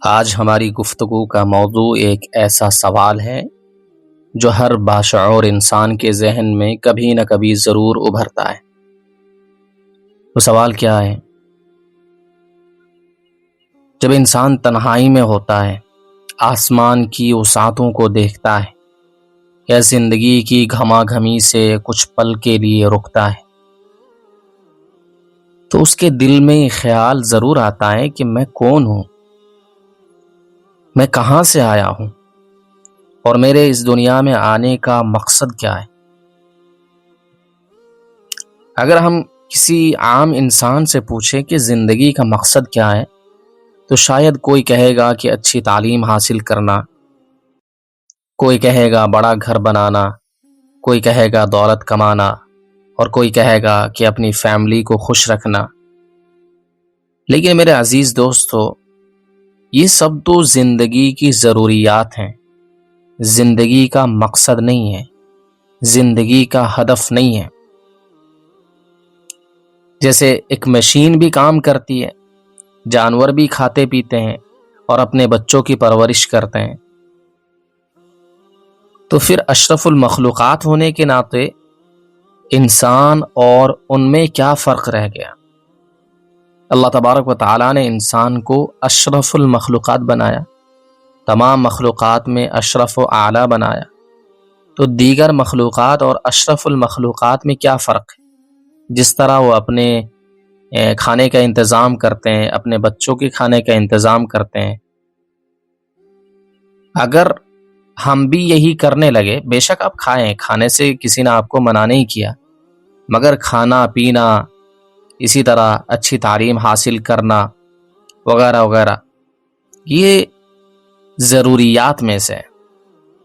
آج ہماری گفتگو کا موضوع ایک ایسا سوال ہے جو ہر باشعور انسان کے ذہن میں کبھی نہ کبھی ضرور ابھرتا ہے۔ وہ سوال کیا ہے؟ جب انسان تنہائی میں ہوتا ہے، آسمان کی وسعتوں کو دیکھتا ہے یا زندگی کی گھما گھمی سے کچھ پل کے لیے رکتا ہے، تو اس کے دل میں یہ خیال ضرور آتا ہے کہ میں کون ہوں، میں کہاں سے آیا ہوں، اور میرے اس دنیا میں آنے کا مقصد کیا ہے۔ اگر ہم کسی عام انسان سے پوچھیں کہ زندگی کا مقصد کیا ہے، تو شاید کوئی کہے گا کہ اچھی تعلیم حاصل کرنا، کوئی کہے گا بڑا گھر بنانا، کوئی کہے گا دولت کمانا، اور کوئی کہے گا کہ اپنی فیملی کو خوش رکھنا۔ لیکن میرے عزیز دوستو، یہ سب تو زندگی کی ضروریات ہیں، زندگی کا مقصد نہیں ہے، زندگی کا ہدف نہیں ہے۔ جیسے ایک مشین بھی کام کرتی ہے، جانور بھی کھاتے پیتے ہیں اور اپنے بچوں کی پرورش کرتے ہیں، تو پھر اشرف المخلوقات ہونے کے ناطے انسان اور ان میں کیا فرق رہ گیا؟ اللہ تبارک و تعالیٰ نے انسان کو اشرف المخلوقات بنایا، تمام مخلوقات میں اشرف و اعلیٰ بنایا، تو دیگر مخلوقات اور اشرف المخلوقات میں کیا فرق ہے؟ جس طرح وہ اپنے کھانے کا انتظام کرتے ہیں، اپنے بچوں کے کھانے کا انتظام کرتے ہیں، اگر ہم بھی یہی کرنے لگے، بے شک آپ کھائیں، کھانے سے کسی نے آپ کو منع نہیں کیا، مگر کھانا پینا، اسی طرح اچھی تعلیم حاصل کرنا وغیرہ وغیرہ، یہ ضروریات میں سے،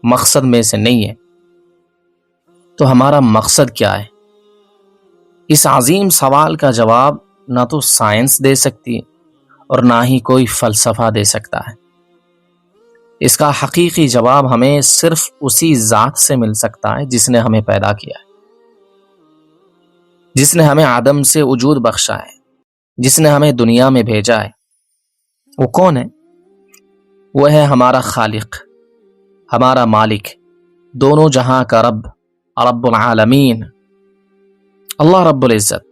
مقصد میں سے نہیں ہے۔ تو ہمارا مقصد کیا ہے؟ اس عظیم سوال کا جواب نہ تو سائنس دے سکتی ہے اور نہ ہی کوئی فلسفہ دے سکتا ہے۔ اس کا حقیقی جواب ہمیں صرف اسی ذات سے مل سکتا ہے جس نے ہمیں پیدا کیا ہے، جس نے ہمیں عدم سے وجود بخشا ہے، جس نے ہمیں دنیا میں بھیجا ہے۔ وہ کون ہے؟ وہ ہے ہمارا خالق، ہمارا مالک، دونوں جہاں کا رب، رب العالمین، اللہ رب العزت۔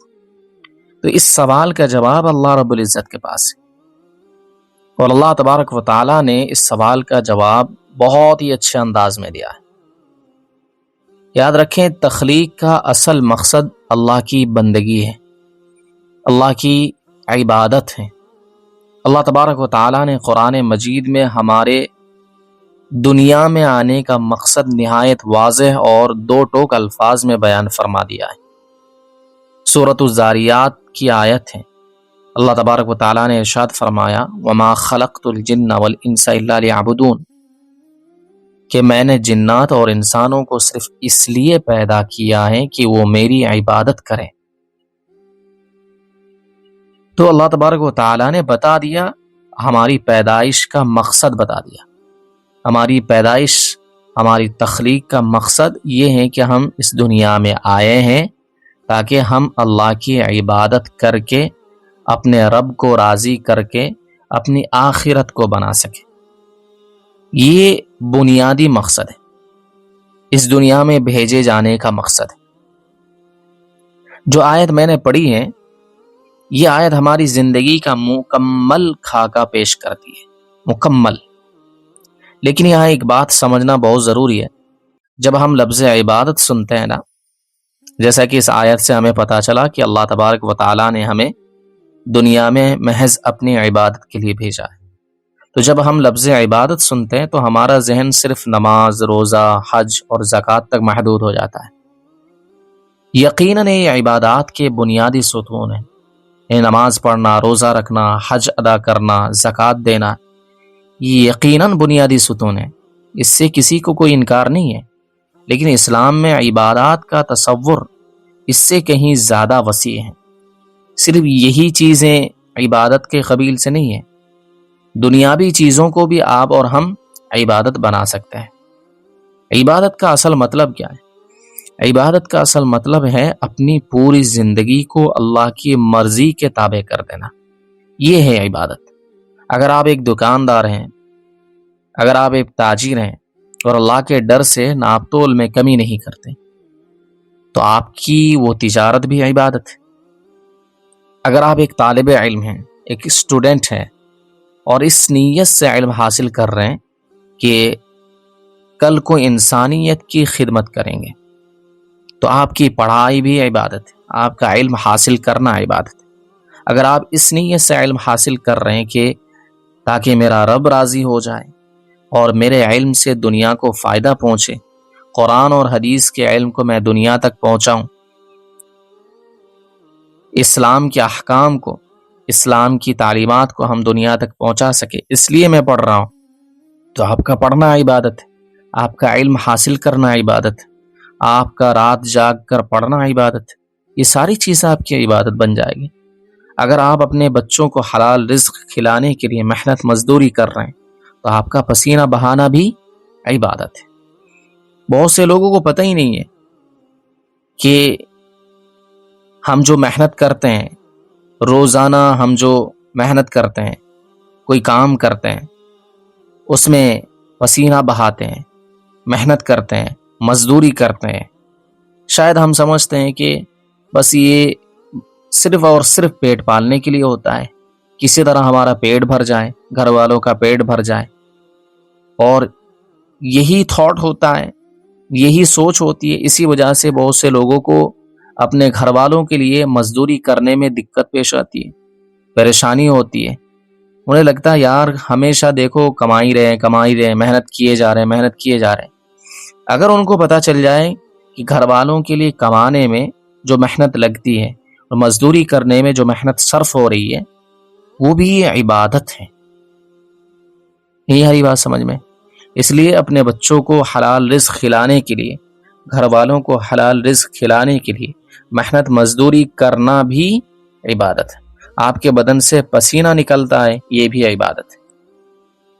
تو اس سوال کا جواب اللہ رب العزت کے پاس ہے، اور اللہ تبارک و تعالیٰ نے اس سوال کا جواب بہت ہی اچھے انداز میں دیا ہے۔ یاد رکھیں، تخلیق کا اصل مقصد اللہ کی بندگی ہے، اللہ کی عبادت ہے۔ اللہ تبارک و تعالیٰ نے قرآن مجید میں ہمارے دنیا میں آنے کا مقصد نہایت واضح اور دو ٹوک الفاظ میں بیان فرما دیا ہے۔ سورۃ الذاریات کی آیت ہے، اللہ تبارک و تعالیٰ نے ارشاد فرمایا، وَمَا خَلَقْتُ الْجِنَّ وَالْإِنسَ إِلَّا لِيَعْبُدُونَ، کہ میں نے جنات اور انسانوں کو صرف اس لیے پیدا کیا ہے کہ وہ میری عبادت کریں۔ تو اللہ تبارک و تعالیٰ نے بتا دیا، ہماری پیدائش کا مقصد بتا دیا۔ ہماری پیدائش، ہماری تخلیق کا مقصد یہ ہے کہ ہم اس دنیا میں آئے ہیں تاکہ ہم اللہ کی عبادت کر کے، اپنے رب کو راضی کر کے اپنی آخرت کو بنا سکیں۔ یہ بنیادی مقصد ہے، اس دنیا میں بھیجے جانے کا مقصد ہے۔ جو آیت میں نے پڑھی ہے، یہ آیت ہماری زندگی کا مکمل خاکہ پیش کرتی ہے، مکمل۔ لیکن یہاں ایک بات سمجھنا بہت ضروری ہے۔ جب ہم لفظ عبادت سنتے ہیں نا، جیسا کہ اس آیت سے ہمیں پتہ چلا کہ اللہ تبارک و تعالیٰ نے ہمیں دنیا میں محض اپنی عبادت کے لیے بھیجا ہے، تو جب ہم لفظ عبادت سنتے ہیں تو ہمارا ذہن صرف نماز، روزہ، حج اور زکوٰۃ تک محدود ہو جاتا ہے۔ یقیناً یہ عبادات کے بنیادی ستون ہیں، یہ نماز پڑھنا، روزہ رکھنا، حج ادا کرنا، زکوٰۃ دینا، یہ یقیناً بنیادی ستون ہے، اس سے کسی کو کوئی انکار نہیں ہے۔ لیکن اسلام میں عبادات کا تصور اس سے کہیں زیادہ وسیع ہے۔ صرف یہی چیزیں عبادت کے قبیل سے نہیں ہیں، دنیاوی چیزوں کو بھی آپ اور ہم عبادت بنا سکتے ہیں۔ عبادت کا اصل مطلب کیا ہے؟ عبادت کا اصل مطلب ہے اپنی پوری زندگی کو اللہ کی مرضی کے تابع کر دینا، یہ ہے عبادت۔ اگر آپ ایک دکاندار ہیں، اگر آپ ایک تاجر ہیں اور اللہ کے ڈر سے ناپ تول میں کمی نہیں کرتے تو آپ کی وہ تجارت بھی عبادت ہے۔ اگر آپ ایک طالب علم ہیں، ایک اسٹوڈنٹ ہیں اور اس نیت سے علم حاصل کر رہے ہیں کہ کل کو انسانیت کی خدمت کریں گے تو آپ کی پڑھائی بھی عبادت ہے، آپ کا علم حاصل کرنا عبادت ہے۔ اگر آپ اس نیت سے علم حاصل کر رہے ہیں کہ تاکہ میرا رب راضی ہو جائے اور میرے علم سے دنیا کو فائدہ پہنچے، قرآن اور حدیث کے علم کو میں دنیا تک پہنچاؤں، اسلام کے احکام کو، اسلام کی تعلیمات کو ہم دنیا تک پہنچا سکے، اس لیے میں پڑھ رہا ہوں، تو آپ کا پڑھنا عبادت ہے، آپ کا علم حاصل کرنا عبادت ہے، آپ کا رات جاگ کر پڑھنا عبادت ہے۔ یہ ساری چیزیں آپ کی عبادت بن جائے گی۔ اگر آپ اپنے بچوں کو حلال رزق کھلانے کے لیے محنت مزدوری کر رہے ہیں تو آپ کا پسینہ بہانا بھی عبادت ہے۔ بہت سے لوگوں کو پتہ ہی نہیں ہے کہ ہم جو محنت کرتے ہیں، روزانہ ہم جو محنت کرتے ہیں، کوئی کام کرتے ہیں، اس میں پسینہ بہاتے ہیں، محنت کرتے ہیں، مزدوری کرتے ہیں، شاید ہم سمجھتے ہیں کہ بس یہ صرف اور صرف پیٹ پالنے کے لیے ہوتا ہے، کسی طرح ہمارا پیٹ بھر جائے، گھر والوں کا پیٹ بھر جائے، اور یہی تھاٹ ہوتا ہے، یہی سوچ ہوتی ہے۔ اسی وجہ سے بہت سے لوگوں کو اپنے گھر والوں کے لیے مزدوری کرنے میں دقت پیش آتی ہے، پریشانی ہوتی ہے۔ انہیں لگتا ہے یار ہمیشہ دیکھو کمائی رہے، محنت کیے جا رہے ہیں۔ اگر ان کو پتہ چل جائے کہ گھر والوں کے لیے کمانے میں جو محنت لگتی ہے اور مزدوری کرنے میں جو محنت صرف ہو رہی ہے وہ بھی عبادت ہے، نہیں ہری بات سمجھ میں؟ اس لیے اپنے بچوں کو حلال رزق کھلانے کے لیے، گھر والوں کو حلال رزق کھلانے کے لیے محنت مزدوری کرنا بھی عبادت ہے۔ آپ کے بدن سے پسینہ نکلتا ہے، یہ بھی عبادت ہے۔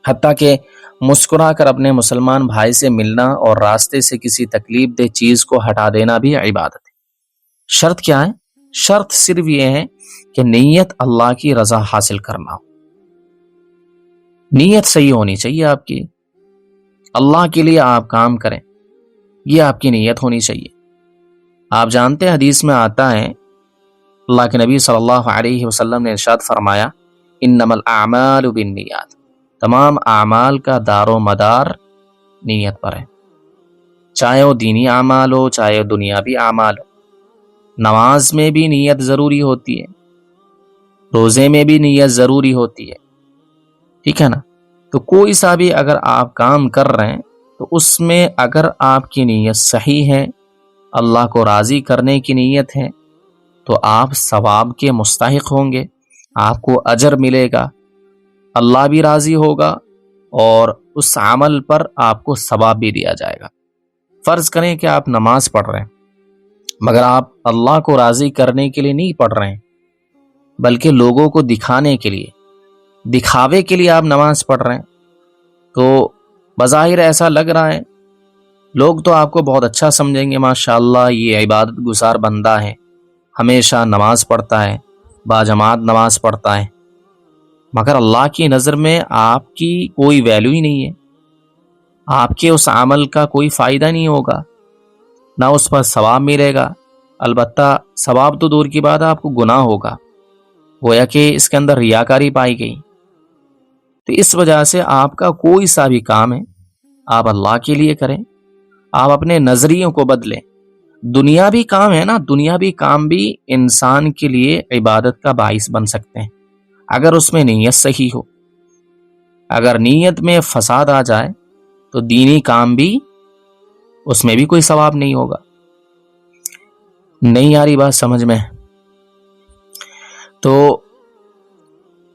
حتیٰ کہ مسکرا کر اپنے مسلمان بھائی سے ملنا اور راستے سے کسی تکلیف دہ چیز کو ہٹا دینا بھی عبادت ہے۔ شرط کیا ہے؟ شرط صرف یہ ہے کہ نیت اللہ کی رضا حاصل کرنا ہو، نیت صحیح ہونی چاہیے آپ کی، اللہ کے لیے آپ کام کریں، یہ آپ کی نیت ہونی چاہیے۔ آپ جانتے ہیں حدیث میں آتا ہے، اللہ کے نبی صلی اللہ علیہ وسلم نے ارشاد فرمایا انما الاعمال بالنیات، تمام اعمال کا دار و مدار نیت پر ہے، چاہے وہ دینی اعمال ہو چاہے دنیاوی اعمال ہو۔ نماز میں بھی نیت ضروری ہوتی ہے، روزے میں بھی نیت ضروری ہوتی ہے، ٹھیک ہے نا؟ تو کوئی سا بھی اگر آپ کام کر رہے ہیں تو اس میں اگر آپ کی نیت صحیح ہے، اللہ کو راضی کرنے کی نیت ہے، تو آپ ثواب کے مستحق ہوں گے، آپ کو اجر ملے گا، اللہ بھی راضی ہوگا اور اس عمل پر آپ کو ثواب بھی دیا جائے گا۔ فرض کریں کہ آپ نماز پڑھ رہے ہیں مگر آپ اللہ کو راضی کرنے کے لیے نہیں پڑھ رہے ہیں، بلکہ لوگوں کو دکھانے کے لیے، دکھاوے کے لیے آپ نماز پڑھ رہے ہیں، تو بظاہر ایسا لگ رہا ہے، لوگ تو آپ کو بہت اچھا سمجھیں گے، ماشاءاللہ یہ عبادت گزار بندہ ہے، ہمیشہ نماز پڑھتا ہے، باجماعت نماز پڑھتا ہے، مگر اللہ کی نظر میں آپ کی کوئی ویلیو ہی نہیں ہے، آپ کے اس عمل کا کوئی فائدہ نہیں ہوگا، نہ اس پر ثواب ملے گا، البتہ ثواب تو دور کی بات ہے، آپ کو گناہ ہوگا، گویا کہ اس کے اندر ریاکاری پائی گئی۔ تو اس وجہ سے آپ کا کوئی سا بھی کام ہے آپ اللہ کے لیے کریں، آپ اپنے نظریوں کو بدلیں۔ دنیاوی کام ہے نا، دنیاوی کام بھی انسان کے لیے عبادت کا باعث بن سکتے ہیں اگر اس میں نیت صحیح ہو۔ اگر نیت میں فساد آ جائے تو دینی کام بھی اس میں بھی کوئی ثواب نہیں ہوگا۔ نہیں آ رہی بات سمجھ میں؟ تو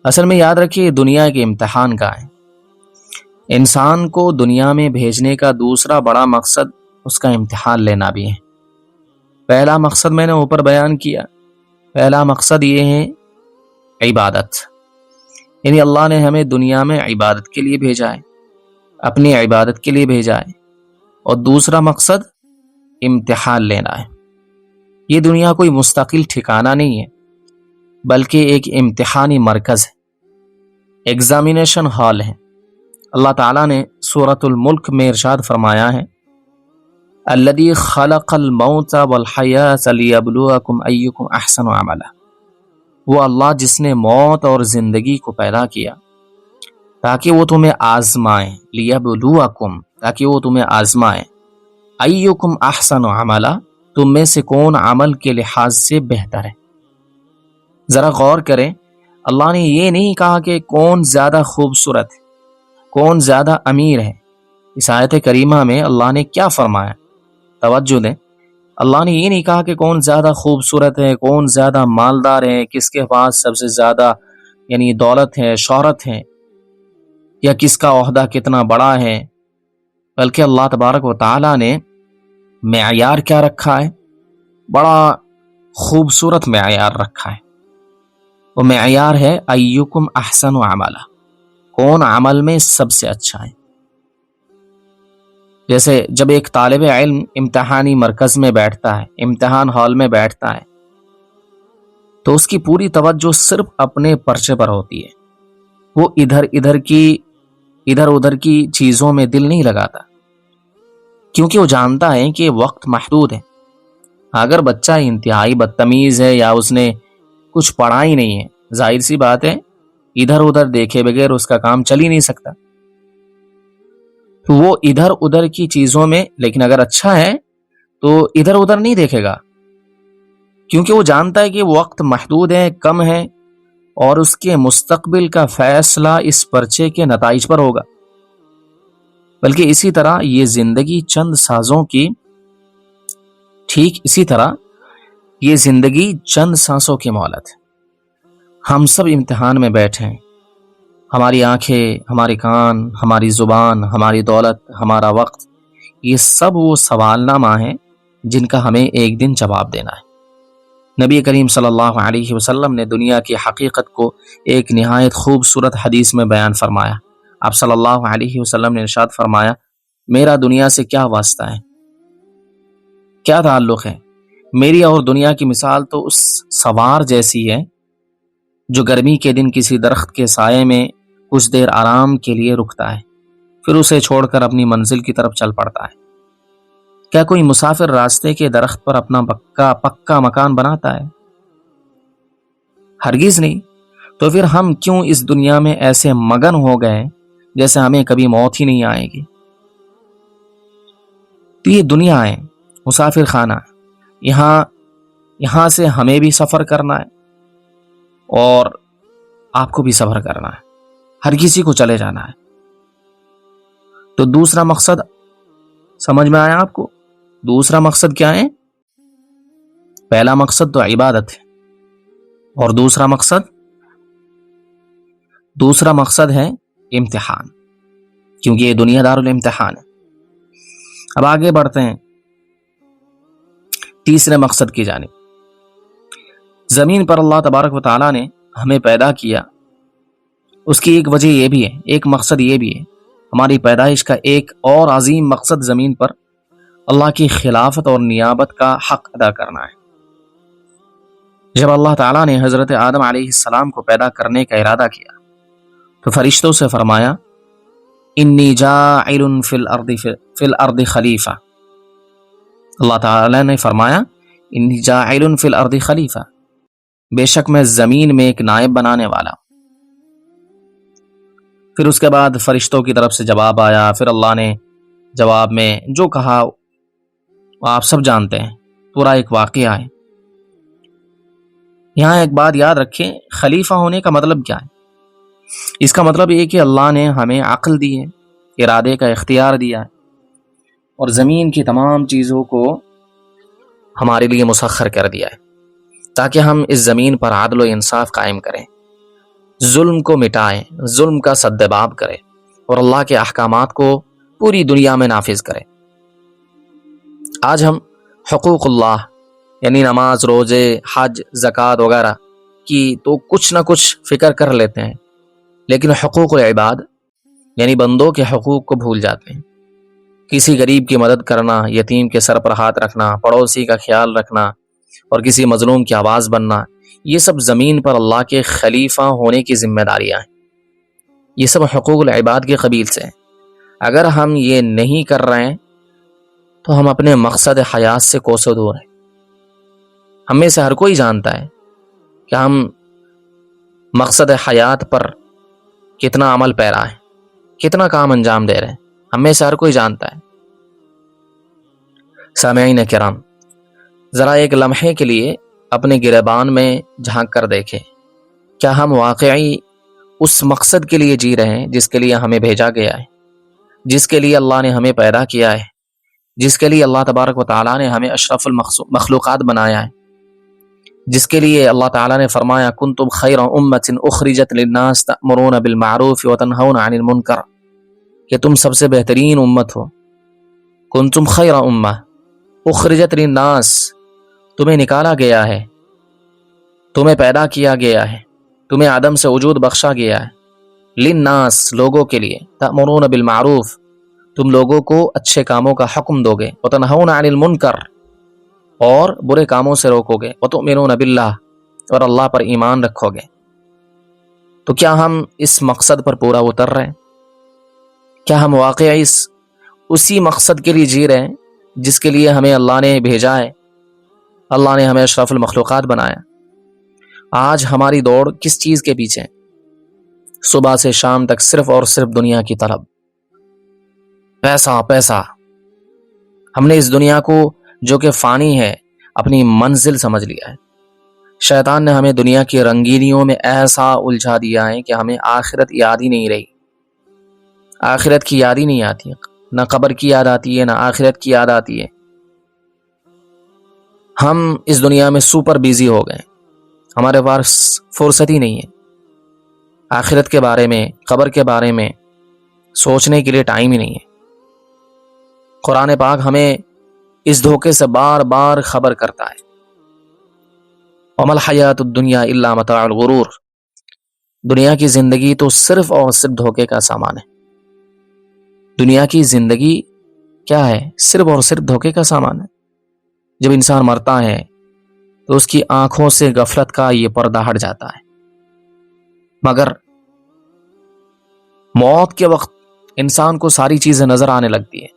اصل میں یاد رکھیے دنیا کے امتحان کا ہے، انسان کو دنیا میں بھیجنے کا دوسرا بڑا مقصد اس کا امتحان لینا بھی ہے۔ پہلا مقصد میں نے اوپر بیان کیا، پہلا مقصد یہ ہے عبادت، یعنی اللہ نے ہمیں دنیا میں عبادت کے لیے بھیجا ہے، اپنی عبادت کے لیے بھیجا ہے، اور دوسرا مقصد امتحان لینا ہے۔ یہ دنیا کوئی مستقل ٹھکانہ نہیں ہے بلکہ ایک امتحانی مرکز ہے۔ ایگزامینیشن ہال ہے۔ اللہ تعالیٰ نے سورۃ الملک میں ارشاد فرمایا ہے الذی خلق الموت والحیاۃ لیبلوکم ایکم احسن عملا، وہ اللہ جس نے موت اور زندگی کو پیدا کیا تاکہ وہ تمہیں آزمائیں، لیبلوکم تاکہ وہ تمہیں آزمائیں، ایکم احسن عملا تم میں سے کون عمل کے لحاظ سے بہتر ہے۔ ذرا غور کریں، اللہ نے یہ نہیں کہا کہ کون زیادہ خوبصورت ہے، کون زیادہ امیر ہے۔ اس آیت کریمہ میں اللہ نے کیا فرمایا؟ توجہ دیں، اللہ نے یہ نہیں کہا کہ کون زیادہ خوبصورت ہے، کون زیادہ مالدار ہے، کس کے پاس سب سے زیادہ دولت ہے، شہرت ہے، یا کس کا عہدہ کتنا بڑا ہے، بلکہ اللہ تبارک و تعالیٰ نے معیار کیا رکھا ہے؟ بڑا خوبصورت معیار رکھا ہے۔ وہ معیار ہے ایکم احسن عملا، کون عمل میں سب سے اچھا ہے۔ جیسے جب ایک طالب علم امتحانی مرکز میں بیٹھتا ہے، امتحان ہال میں بیٹھتا ہے، تو اس کی پوری توجہ صرف اپنے پرچے پر ہوتی ہے، وہ ادھر ادھر کی چیزوں میں دل نہیں لگاتا، کیونکہ وہ جانتا ہے کہ وقت محدود ہے۔ اگر بچہ انتہائی بدتمیز ہے یا اس نے کچھ پڑھا ہی نہیں ہے، ظاہر سی بات ہے ادھر ادھر دیکھے بغیر اس کا کام چل ہی نہیں سکتا، تو وہ ادھر ادھر کی چیزوں میں، لیکن اگر اچھا ہے تو ادھر ادھر نہیں دیکھے گا، کیونکہ وہ جانتا ہے کہ وقت محدود ہے، کم ہے، اور اس کے مستقبل کا فیصلہ اس پرچے کے نتائج پر ہوگا۔ بلکہ اسی طرح یہ زندگی چند سانسوں کی، ٹھیک اسی طرح یہ زندگی چند سانسوں کی مہلت ہے۔ ہم سب امتحان میں بیٹھے ہیں، ہماری آنکھیں، ہمارے کان، ہماری زبان، ہماری دولت، ہمارا وقت، یہ سب وہ سوال نامہ ہیں جن کا ہمیں ایک دن جواب دینا ہے۔ نبی کریم صلی اللہ علیہ وسلم نے دنیا کی حقیقت کو ایک نہایت خوبصورت حدیث میں بیان فرمایا۔ آپ صلی اللہ علیہ وسلم نے ارشاد فرمایا میرا دنیا سے کیا واسطہ ہے، کیا تعلق ہے؟ میری اور دنیا کی مثال تو اس سوار جیسی ہے جو گرمی کے دن کسی درخت کے سائے میں کچھ دیر آرام کے لیے رکتا ہے، پھر اسے چھوڑ کر اپنی منزل کی طرف چل پڑتا ہے۔ کیا کوئی مسافر راستے کے درخت پر اپنا پکا مکان بناتا ہے؟ ہرگز نہیں۔ تو پھر ہم کیوں اس دنیا میں ایسے مگن ہو گئے جیسے ہمیں کبھی موت ہی نہیں آئے گی؟ تو یہ دنیا ہے، مسافر خانہ ہے، یہاں سے ہمیں بھی سفر کرنا ہے اور آپ کو بھی سفر کرنا ہے، ہر کسی کو چلے جانا ہے۔ تو دوسرا مقصد سمجھ میں آیا آپ کو؟ دوسرا مقصد کیا ہے؟ پہلا مقصد تو عبادت ہے، اور دوسرا مقصد ہے امتحان، کیونکہ یہ دنیا دار الامتحان ہے۔ اب آگے بڑھتے ہیں تیسرے مقصد کی جانب۔ زمین پر اللہ تبارک و تعالیٰ نے ہمیں پیدا کیا، اس کی ایک وجہ یہ بھی ہے، ایک مقصد یہ بھی ہے، ہماری پیدائش کا ایک اور عظیم مقصد زمین پر اللہ کی خلافت اور نیابت کا حق ادا کرنا ہے۔ جب اللہ تعالیٰ نے حضرت آدم علیہ السلام کو پیدا کرنے کا ارادہ کیا تو فرشتوں سے فرمایا انی جاعل فی الارض خلیفہ۔ اللہ تعالیٰ نے فرمایا انی جاعل فی الارض خلیفہ، بے شک میں زمین میں ایک نائب بنانے والا۔ پھر اس کے بعد فرشتوں کی طرف سے جواب آیا، پھر اللہ نے جواب میں جو کہا آپ سب جانتے ہیں، پورا ایک واقعہ ہے۔ یہاں ایک بات یاد رکھیں، خلیفہ ہونے کا مطلب کیا ہے؟ اس کا مطلب یہ کہ اللہ نے ہمیں عقل دی ہے، ارادے کا اختیار دیا ہے، اور زمین کی تمام چیزوں کو ہمارے لیے مسخر کر دیا ہے تاکہ ہم اس زمین پر عدل و انصاف قائم کریں، ظلم کو مٹائیں، ظلم کا سدباب کریں، اور اللہ کے احکامات کو پوری دنیا میں نافذ کریں۔ آج ہم حقوق اللہ یعنی نماز، روزے، حج، زکوٰۃ وغیرہ کی تو کچھ نہ کچھ فکر کر لیتے ہیں، لیکن حقوق العباد یعنی بندوں کے حقوق کو بھول جاتے ہیں۔ کسی غریب کی مدد کرنا، یتیم کے سر پر ہاتھ رکھنا، پڑوسی کا خیال رکھنا، اور کسی مظلوم کی آواز بننا، یہ سب زمین پر اللہ کے خلیفہ ہونے کی ذمہ داریاں ہیں۔ یہ سب حقوق العباد کے قبیل سے ہیں۔ اگر ہم یہ نہیں کر رہے ہیں تو ہم اپنے مقصد حیات سے کوسوں دور ہیں۔ ہم میں سے ہر کوئی جانتا ہے کہ ہم مقصد حیات پر کتنا عمل پیرا ہے، کتنا کام انجام دے رہے ہیں، ہم میں سے ہر کوئی جانتا ہے۔ سامعین کرام، ذرا ایک لمحے کے لیے اپنے گریبان میں جھانک کر دیکھیں، کیا ہم واقعی اس مقصد کے لیے جی رہے ہیں جس کے لیے ہمیں بھیجا گیا ہے، جس کے لیے اللہ نے ہمیں پیدا کیا ہے، جس کے لیے اللہ تبارک و تعالیٰ نے ہمیں اشرف المخلوقات بنایا ہے، جس کے لیے اللہ تعالیٰ نے فرمایا کنتم خیر امۃ اخرجت للناس تأمرون بالمعروف وتنہون عن المنکر، کہ تم سب سے بہترین امت ہو۔ کنتم خیر امہ اخرجت للناس، تمہیں نکالا گیا ہے، تمہیں پیدا کیا گیا ہے، تمہیں عدم سے وجود بخشا گیا ہے، للناس لوگوں کے لیے، تأمرون بالمعروف تم لوگوں کو اچھے کاموں کا حکم دو گے، وتنہون عن المنکر اور برے کاموں سے روکو گے، وتؤمنون باللہ اور اللہ پر ایمان رکھو گے۔ تو کیا ہم اس مقصد پر پورا اتر رہے ہیں؟ کیا ہم واقعی اسی مقصد کے لیے جی رہے ہیں جس کے لیے ہمیں اللہ نے بھیجا ہے، اللہ نے ہمیں اشرف المخلوقات بنایا؟ آج ہماری دوڑ کس چیز کے پیچھے ہے؟ صبح سے شام تک صرف اور صرف دنیا کی طلب، پیسہ پیسہ۔ ہم نے اس دنیا کو جو کہ فانی ہے اپنی منزل سمجھ لیا ہے۔ شیطان نے ہمیں دنیا کی رنگینیوں میں ایسا الجھا دیا ہے کہ ہمیں آخرت یاد ہی نہیں رہی، آخرت کی یاد ہی نہیں آتی، نہ قبر کی یاد آتی ہے، نہ آخرت کی یاد آتی ہے۔ ہم اس دنیا میں سپر بیزی ہو گئے، ہمارے پاس فرصت ہی نہیں ہے آخرت کے بارے میں، قبر کے بارے میں سوچنے کے لیے ٹائم ہی نہیں ہے۔ قرآن پاک ہمیں اس دھوکے سے بار بار خبر کرتا ہے، وَمَا الْحَيَاةُ الدُّنْيَا إِلَّا مَتَاعُ الْغُرُورِ، دنیا کی زندگی تو صرف اور صرف دھوکے کا سامان ہے۔ دنیا کی زندگی کیا ہے؟ صرف اور صرف دھوکے کا سامان ہے۔ جب انسان مرتا ہے تو اس کی آنکھوں سے غفلت کا یہ پردہ ہٹ جاتا ہے، مگر موت کے وقت انسان کو ساری چیزیں نظر آنے لگتی ہے،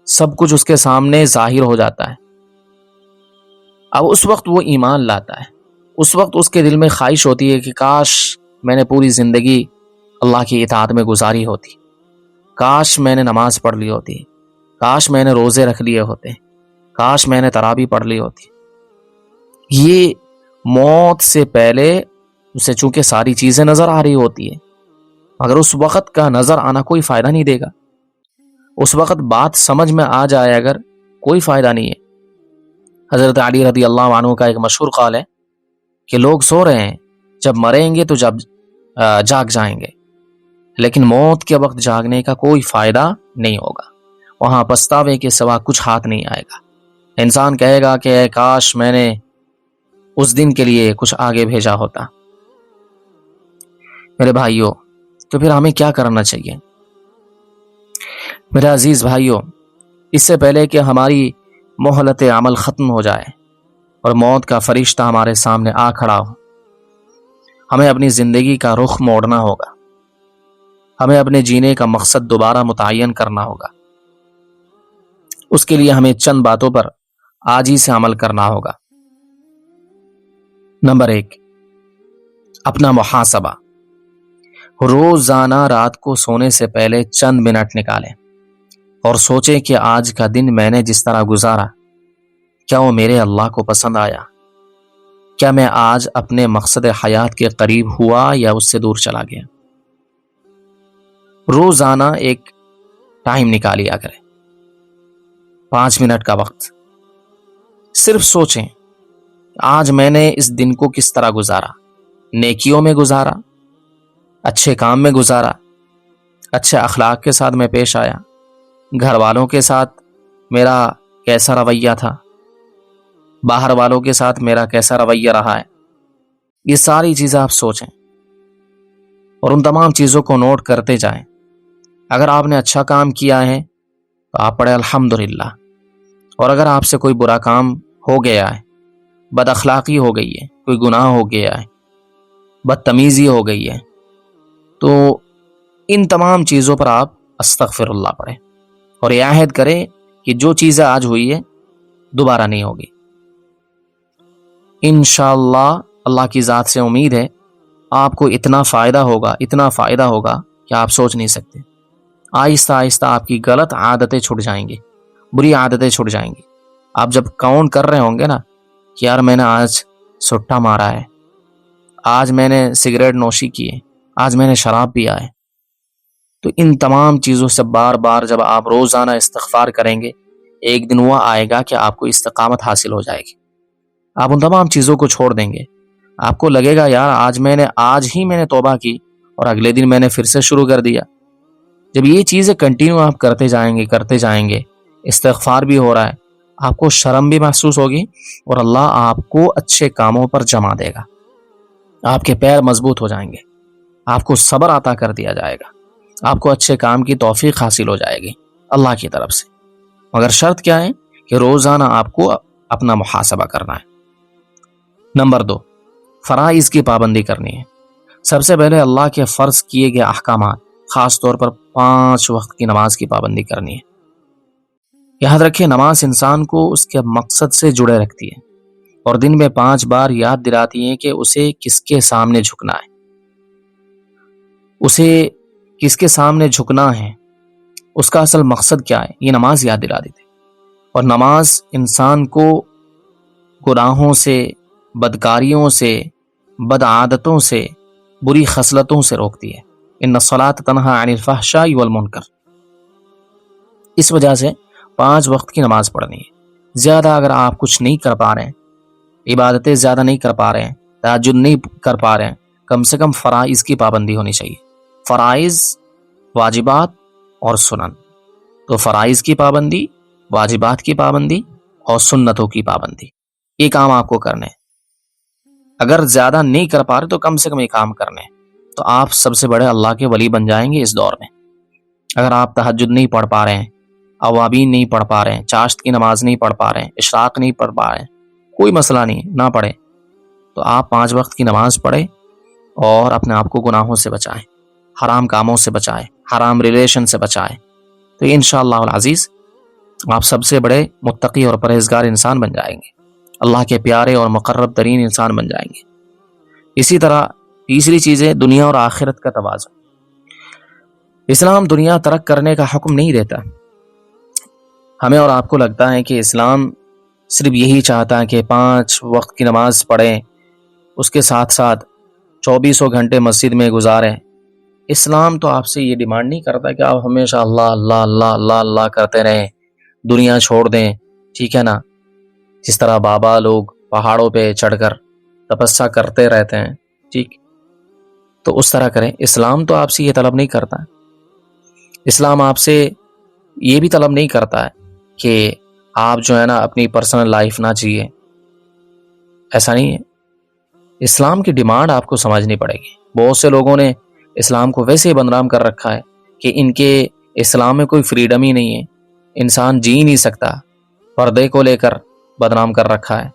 سب کچھ اس کے سامنے ظاہر ہو جاتا ہے۔ اب اس وقت وہ ایمان لاتا ہے، اس وقت اس کے دل میں خواہش ہوتی ہے کہ کاش میں نے پوری زندگی اللہ کی اطاعت میں گزاری ہوتی، کاش میں نے نماز پڑھ لی ہوتی، کاش میں نے روزے رکھ لیے ہوتے، کاش میں نے تراویح پڑھ لی ہوتی۔ یہ موت سے پہلے اسے چونکہ ساری چیزیں نظر آ رہی ہوتی ہے، مگر اس وقت کا نظر آنا کوئی فائدہ نہیں دے گا۔ اس وقت بات سمجھ میں آ جائے اگر، کوئی فائدہ نہیں ہے۔ حضرت علی رضی اللہ عنہ کا ایک مشہور قول ہے کہ لوگ سو رہے ہیں، جب مریں گے تو جب جاگ جائیں گے، لیکن موت کے وقت جاگنے کا کوئی فائدہ نہیں ہوگا، وہاں پچھتاوے کے سوا کچھ ہاتھ نہیں آئے گا۔ انسان کہے گا کہ کاش میں نے اس دن کے لیے کچھ آگے بھیجا ہوتا۔ میرے بھائیوں، تو پھر ہمیں کیا کرنا چاہیے؟ میرے عزیز بھائیوں، اس سے پہلے کہ ہماری مہلت عمل ختم ہو جائے اور موت کا فرشتہ ہمارے سامنے آ کھڑا ہو، ہمیں اپنی زندگی کا رخ موڑنا ہوگا، ہمیں اپنے جینے کا مقصد دوبارہ متعین کرنا ہوگا۔ اس کے لیے ہمیں چند باتوں پر آج ہی سے عمل کرنا ہوگا۔ نمبر 1، اپنا محاسبہ۔ روزانہ رات کو سونے سے پہلے چند منٹ نکالیں اور سوچیں کہ آج کا دن میں نے جس طرح گزارا، کیا وہ میرے اللہ کو پسند آیا؟ کیا میں آج اپنے مقصد حیات کے قریب ہوا یا اس سے دور چلا گیا؟ روزانہ ایک ٹائم نکالیا کریں، 5 منٹ کا وقت، صرف سوچیں آج میں نے اس دن کو کس طرح گزارا، نیکیوں میں گزارا، اچھے کام میں گزارا، اچھے اخلاق کے ساتھ میں پیش آیا، گھر والوں کے ساتھ میرا کیسا رویہ تھا، باہر والوں کے ساتھ میرا کیسا رویہ رہا ہے۔ یہ ساری چیزیں آپ سوچیں اور ان تمام چیزوں کو نوٹ کرتے جائیں۔ اگر آپ نے اچھا کام کیا ہے تو آپ پڑھیں الحمدللہ، اور اگر آپ سے کوئی برا کام ہو گیا ہے، بد اخلاقی ہو گئی ہے، کوئی گناہ ہو گیا ہے، بدتمیزی ہو گئی ہے، تو ان تمام چیزوں پر آپ استغفر اللہ پڑھیں اور یہ عہد کریں کہ جو چیزیں آج ہوئی ہے دوبارہ نہیں ہوگی. انشاءاللہ اللہ کی ذات سے امید ہے آپ کو اتنا فائدہ ہوگا کہ آپ سوچ نہیں سکتے. آہستہ آہستہ آپ کی غلط عادتیں چھٹ جائیں گی، بری عادتیں چھٹ جائیں گی. آپ جب کاؤنٹ کر رہے ہوں گے نا کہ یار میں نے آج سٹا مارا ہے، آج میں نے سگریٹ نوشی کی ہے، آج میں نے شراب پیا ہے، تو ان تمام چیزوں سے بار بار جب آپ روزانہ استغفار کریں گے، ایک دن وہ آئے گا کہ آپ کو استقامت حاصل ہو جائے گی. آپ ان تمام چیزوں کو چھوڑ دیں گے. آپ کو لگے گا یار آج ہی میں نے توبہ کی اور اگلے دن میں نے پھر سے شروع کر دیا. جب یہ چیزیں کنٹینیو آپ کرتے جائیں گے، استغفار بھی ہو رہا ہے، آپ کو شرم بھی محسوس ہوگی اور اللہ آپ کو اچھے کاموں پر جما دے گا. آپ کے پیر مضبوط ہو جائیں گے، آپ کو صبر عطا کر دیا جائے گا، آپ کو اچھے کام کی توفیق حاصل ہو جائے گی اللہ کی طرف سے. مگر شرط کیا ہے کہ روزانہ آپ کو اپنا محاسبہ کرنا ہے. نمبر 2، فرائض کی پابندی کرنی ہے. سب سے پہلے اللہ کے فرض کیے گئے احکامات، خاص طور پر 5 وقت کی نماز کی پابندی کرنی ہے. یاد رکھیں نماز انسان کو اس کے مقصد سے جڑے رکھتی ہے اور دن میں 5 بار یاد دلاتی ہے کہ اسے کس کے سامنے جھکنا ہے، اس کا اصل مقصد کیا ہے، یہ نماز یاد دلا دیتی ہے. اور نماز انسان کو گناہوں سے، بدکاریوں سے، بد عادتوں سے، بری خصلتوں سے روکتی ہے. ان الصلاۃ تنہی عن الفحشاء والمنکر. اس وجہ سے 5 وقت کی نماز پڑھنی ہے. زیادہ اگر آپ کچھ نہیں کر پا رہے ہیں، عبادتیں زیادہ نہیں کر پا رہے ہیں، تہجد نہیں کر پا رہے ہیں، کم سے کم فرائض کی پابندی ہونی چاہیے. فرائض، واجبات اور سنن. تو فرائض کی پابندی، واجبات کی پابندی اور سنتوں کی پابندی، یہ کام آپ کو کرنے ہیں. اگر زیادہ نہیں کر پا رہے تو کم سے کم یہ کام کرنے ہیں، تو آپ سب سے بڑے اللہ کے ولی بن جائیں گے اس دور میں. اگر آپ تہجد نہیں پڑھ پا رہے ہیں، اوابین نہیں پڑھ پا رہے ہیں، چاشت کی نماز نہیں پڑھ پا رہے ہیں، اشراق نہیں پڑھ پا رہے ہیں، کوئی مسئلہ نہیں، نہ پڑھے تو آپ 5 وقت کی نماز پڑھیں اور اپنے آپ کو گناہوں سے بچائیں، حرام کاموں سے بچائیں، حرام ریلیشن سے بچائیں. تو انشاءاللہ العزیز آپ سب سے بڑے متقی اور پرہیزگار انسان بن جائیں گے، اللہ کے پیارے اور مقرب ترین انسان بن جائیں گے. اسی طرح تیسری چیز ہے دنیا اور آخرت کا توازن. اسلام دنیا ترک کرنے کا حکم نہیں دیتا. ہمیں اور آپ کو لگتا ہے کہ اسلام صرف یہی چاہتا ہے کہ 5 وقت کی نماز پڑھیں، اس کے ساتھ ساتھ 24 گھنٹے مسجد میں گزاریں. اسلام تو آپ سے یہ ڈیمانڈ نہیں کرتا کہ آپ ہمیشہ اللہ اللہ اللہ اللہ اللہ کرتے رہیں، دنیا چھوڑ دیں، ٹھیک ہے نا. جس طرح بابا لوگ پہاڑوں پہ چڑھ کر تپسیا کرتے رہتے ہیں، ٹھیک، تو اس طرح کریں. اسلام تو آپ سے یہ طلب نہیں کرتا. اسلام آپ سے یہ بھی طلب نہیں کرتا ہے کہ آپ جو ہے نا اپنی پرسنل لائف نہ جیے. ایسا نہیں ہے. اسلام کی ڈیمانڈ آپ کو سمجھنی پڑے گی. بہت سے لوگوں نے اسلام کو ویسے ہی بدنام کر رکھا ہے کہ ان کے اسلام میں کوئی فریڈم ہی نہیں ہے، انسان جی نہیں سکتا. پردے کو لے کر بدنام کر رکھا ہے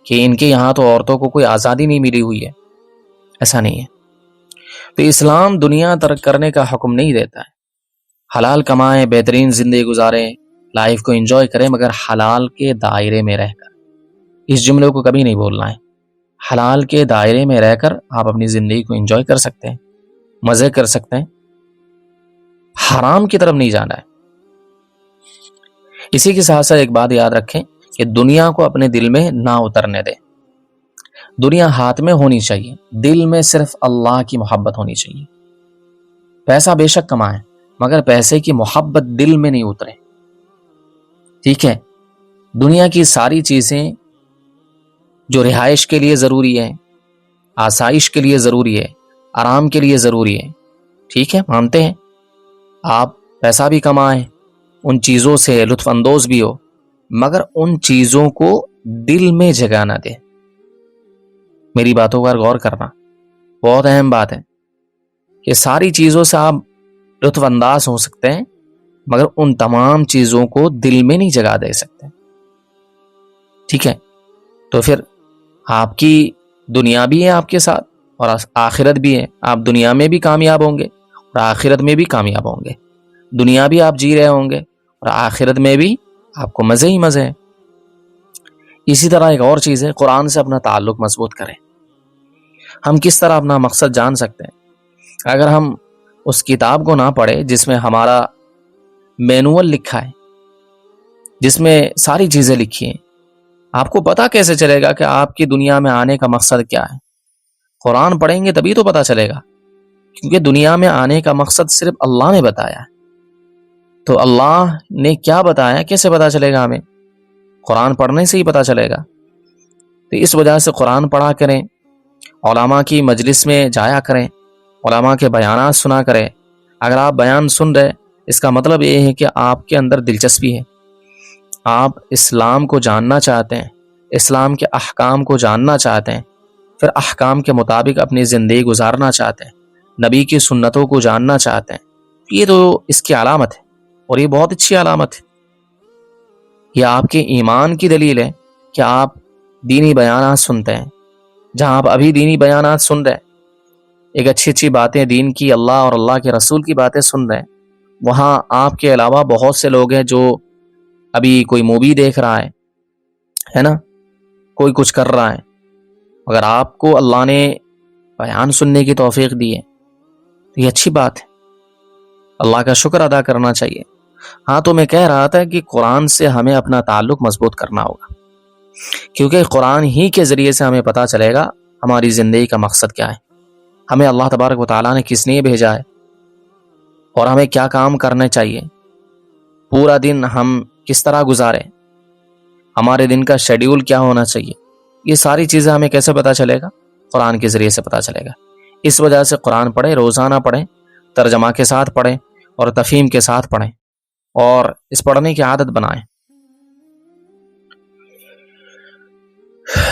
کہ ان کے یہاں تو عورتوں کو کوئی آزادی نہیں ملی ہوئی ہے. ایسا نہیں ہے. تو اسلام دنیا ترک کرنے کا حکم نہیں دیتا ہے. حلال کمائیں، بہترین زندگی گزاریں، لائف کو انجوائے کریں، مگر حلال کے دائرے میں رہ کر. اس جملے کو کبھی نہیں بولنا ہے. حلال کے دائرے میں رہ کر آپ اپنی زندگی کو انجوائے کر سکتے ہیں، مزے کر سکتے ہیں، حرام کی طرف نہیں جانا ہے. اسی کے ساتھ ساتھ ایک بات یاد رکھیں کہ دنیا کو اپنے دل میں نہ اترنے دیں. دنیا ہاتھ میں ہونی چاہیے، دل میں صرف اللہ کی محبت ہونی چاہیے. پیسہ بے شک کمائیں مگر پیسے کی محبت دل میں نہیں اترے، ٹھیک ہے. دنیا کی ساری چیزیں جو رہائش کے لیے ضروری ہے، آسائش کے لیے ضروری ہے، آرام کے لیے ضروری ہے، ٹھیک ہے، مانتے ہیں. آپ پیسہ بھی کمائیں، ان چیزوں سے لطف اندوز بھی ہو، مگر ان چیزوں کو دل میں جگہ نہ دیں. میری باتوں پر غور کرنا، بہت اہم بات ہے کہ ساری چیزوں سے آپ لطف انداز ہو سکتے ہیں مگر ان تمام چیزوں کو دل میں نہیں جگہ دے سکتے، ٹھیک ہے. تو پھر آپ کی دنیا بھی ہے آپ کے ساتھ اور آخرت بھی ہے. آپ دنیا میں بھی کامیاب ہوں گے اور آخرت میں بھی کامیاب ہوں گے. دنیا بھی آپ جی رہے ہوں گے اور آخرت میں بھی آپ کو مزے ہی مزے ہیں. اسی طرح ایک اور چیز ہے، قرآن سے اپنا تعلق مضبوط کریں. ہم کس طرح اپنا مقصد جان سکتے ہیں؟ اگر ہم اس کتاب کو نہ پڑھیں جس میں ہمارا مینول لکھا ہے، جس میں ساری چیزیں لکھی ہیں، آپ کو پتا کیسے چلے گا کہ آپ کی دنیا میں آنے کا مقصد کیا ہے؟ قرآن پڑھیں گے تبھی تو پتا چلے گا، کیونکہ دنیا میں آنے کا مقصد صرف اللہ نے بتایا ہے. تو اللہ نے کیا بتایا، کیسے پتا چلے گا ہمیں؟ قرآن پڑھنے سے ہی پتا چلے گا. تو اس وجہ سے قرآن پڑھا کریں، علماء کی مجلس میں جایا کریں، علماء کے بیانات سنا کریں. اگر آپ بیان سن رہے، اس کا مطلب یہ ہے کہ آپ کے اندر دلچسپی ہے، آپ اسلام کو جاننا چاہتے ہیں، اسلام کے احکام کو جاننا چاہتے ہیں، پھر احکام کے مطابق اپنی زندگی گزارنا چاہتے ہیں، نبی کی سنتوں کو جاننا چاہتے ہیں. یہ تو اس کی علامت ہے، اور یہ بہت اچھی علامت ہے. یہ آپ کے ایمان کی دلیل ہے کہ آپ دینی بیانات سنتے ہیں. جہاں آپ ابھی دینی بیانات سن رہے ہیں، ایک اچھی باتیں دین کی، اللہ اور اللہ کے رسول کی باتیں سن رہے ہیں، وہاں آپ کے علاوہ بہت سے لوگ ہیں جو ابھی کوئی مووی دیکھ رہا ہے نا، کوئی کچھ کر رہا ہے. اگر آپ کو اللہ نے بیان سننے کی توفیق دی ہے تو یہ اچھی بات ہے، اللہ کا شکر ادا کرنا چاہیے. ہاں، تو میں کہہ رہا تھا کہ قرآن سے ہمیں اپنا تعلق مضبوط کرنا ہوگا، کیونکہ قرآن ہی کے ذریعے سے ہمیں پتا چلے گا ہماری زندگی کا مقصد کیا ہے، ہمیں اللہ تبارک و تعالیٰ نے کس لیے بھیجا ہے، اور ہمیں کیا کام کرنے چاہیے، پورا دن ہم کس طرح گزارے، ہمارے دن کا شیڈیول کیا ہونا چاہیے. یہ ساری چیزیں ہمیں کیسے پتا چلے گا؟ قرآن کے ذریعے سے پتا چلے گا. اس وجہ سے قرآن پڑھیں، روزانہ پڑھیں، ترجمہ کے ساتھ پڑھیں اور تفہیم کے ساتھ پڑھیں، اور اس پڑھنے کی عادت بنائیں.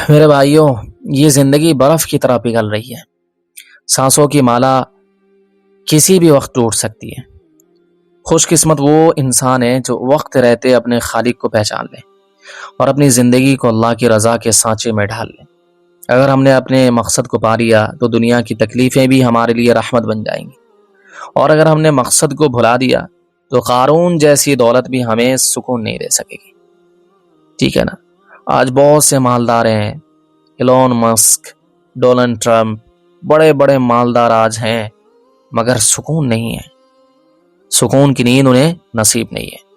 میرے بھائیوں، یہ زندگی برف کی طرح پگھل رہی ہے، سانسوں کی مالا کسی بھی وقت ٹوٹ سکتی ہے. خوش قسمت وہ انسان ہے جو وقت رہتے اپنے خالق کو پہچان لے اور اپنی زندگی کو اللہ کی رضا کے سانچے میں ڈھال لے. اگر ہم نے اپنے مقصد کو پا لیا تو دنیا کی تکلیفیں بھی ہمارے لیے رحمت بن جائیں گی، اور اگر ہم نے مقصد کو بھلا دیا تو قارون جیسی دولت بھی ہمیں سکون نہیں دے سکے گی. ٹھیک ہے نا؟ آج بہت سے مالدار ہیں، ایلون مسک، ڈونلڈ ٹرمپ، بڑے بڑے مالدار آج ہیں، مگر سکون نہیں ہے، سکون کی نیند انہیں نصیب نہیں ہے،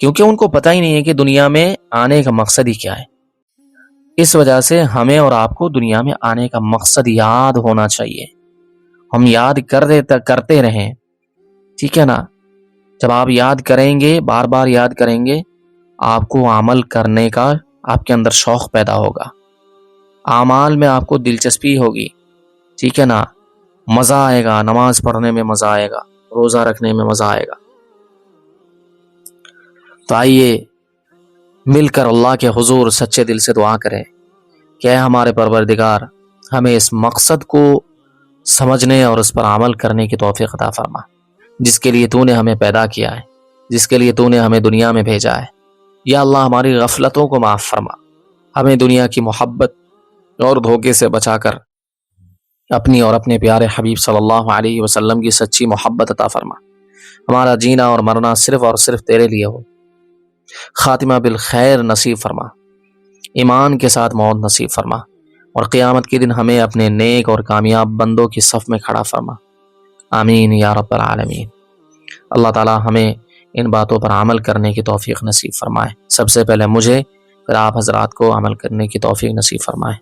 کیونکہ ان کو پتہ ہی نہیں ہے کہ دنیا میں آنے کا مقصد ہی کیا ہے. اس وجہ سے ہمیں اور آپ کو دنیا میں آنے کا مقصد یاد ہونا چاہیے، ہم یاد کرتے رہیں. ٹھیک ہے نا؟ جب آپ یاد کریں گے، بار بار یاد کریں گے، آپ کو عمل کرنے کا آپ کے اندر شوق پیدا ہوگا، اعمال میں آپ کو دلچسپی ہوگی. ٹھیک ہے نا؟ مزہ آئے گا، نماز پڑھنے میں مزہ آئے گا، روزہ رکھنے میں مزہ آئے گا. تو آئیے مل کر اللہ کے حضور سچے دل سے دعا کریں کہ اے ہمارے پروردگار، ہمیں اس مقصد کو سمجھنے اور اس پر عمل کرنے کی توفیق عطا فرما، جس کے لیے تو نے ہمیں پیدا کیا ہے، جس کے لیے تو نے ہمیں دنیا میں بھیجا ہے. یا اللہ، ہماری غفلتوں کو معاف فرما، ہمیں دنیا کی محبت اور دھوکے سے بچا کر اپنی اور اپنے پیارے حبیب صلی اللہ علیہ وسلم کی سچی محبت عطا فرما. ہمارا جینا اور مرنا صرف اور صرف تیرے لیے ہو. خاتمہ بالخیر نصیب فرما، ایمان کے ساتھ موت نصیب فرما، اور قیامت کے دن ہمیں اپنے نیک اور کامیاب بندوں کی صف میں کھڑا فرما. آمین یا رب العالمین. اللہ تعالی ہمیں ان باتوں پر عمل کرنے کی توفیق نصیب فرمائے. سب سے پہلے مجھے، پھر آپ حضرات کو عمل کرنے کی توفیق نصیب فرمائے.